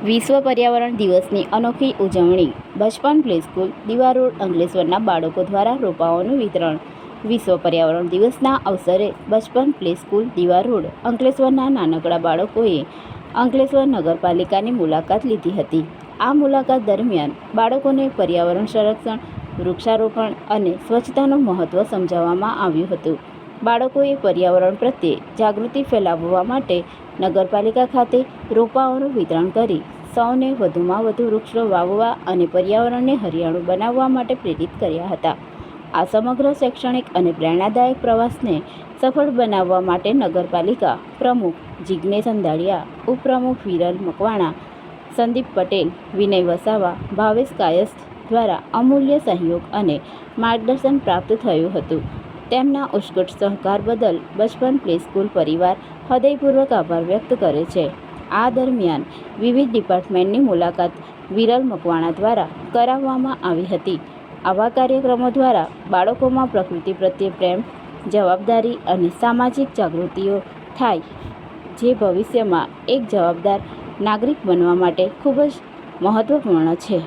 વિશ્વ પર્યાવરણ દિવસની અનોખી ઉજવણી બચપન પ્લે સ્કૂલ દીવા રોડ અંકલેશ્વરના બાળકો દ્વારા રોપાઓનું વિતરણ। વિશ્વ પર્યાવરણ દિવસના અવસરે બચપન પ્લે સ્કૂલ દીવા રોડ અંકલેશ્વરના નાનકડા બાળકોએ અંકલેશ્વર નગરપાલિકાની મુલાકાત લીધી હતી। આ મુલાકાત દરમિયાન બાળકોને પર્યાવરણ સંરક્ષણ, વૃક્ષારોપણ અને સ્વચ્છતાનું મહત્ત્વ સમજાવવામાં આવ્યું હતું। બાળકોએ પર્યાવરણ પ્રત્યે જાગૃતિ ફેલાવવા માટે નગરપાલિકા ખાતે રોપાઓનું વિતરણ કરી સૌને વધુમાં વધુ વૃક્ષો વાવવા અને પર્યાવરણને હરિયાળું બનાવવા માટે પ્રેરિત કર્યા હતા। આ સમગ્ર શૈક્ષણિક અને પ્રેરણાદાયક પ્રવાસને સફળ બનાવવા માટે નગરપાલિકા પ્રમુખ જિગ્નેશ અંધાડિયા, ઉપપ્રમુખ વિરલ મકવાણા, સંદીપ પટેલ, વિનય વસાવા, ભાવેશ કાયસ્થ દ્વારા અમૂલ્ય સહયોગ અને માર્ગદર્શન પ્રાપ્ત થયું હતું। તેમના ઉત્કૃષ્ટ સહકાર બદલ બચપન પ્લે સ્કૂલ પરિવાર હૃદયપૂર્વક આભાર વ્યક્ત કરે છે। આ દરમિયાન વિવિધ ડિપાર્ટમેન્ટની મુલાકાત વિરલ મકવાણા દ્વારા કરાવવામાં આવી હતી। આવા કાર્યક્રમો દ્વારા બાળકોમાં પ્રકૃતિ પ્રત્યે પ્રેમ, જવાબદારી અને સામાજિક જાગૃતિઓ થાય, જે ભવિષ્યમાં એક જવાબદાર નાગરિક બનવા માટે ખૂબ જ મહત્વપૂર્ણ છે।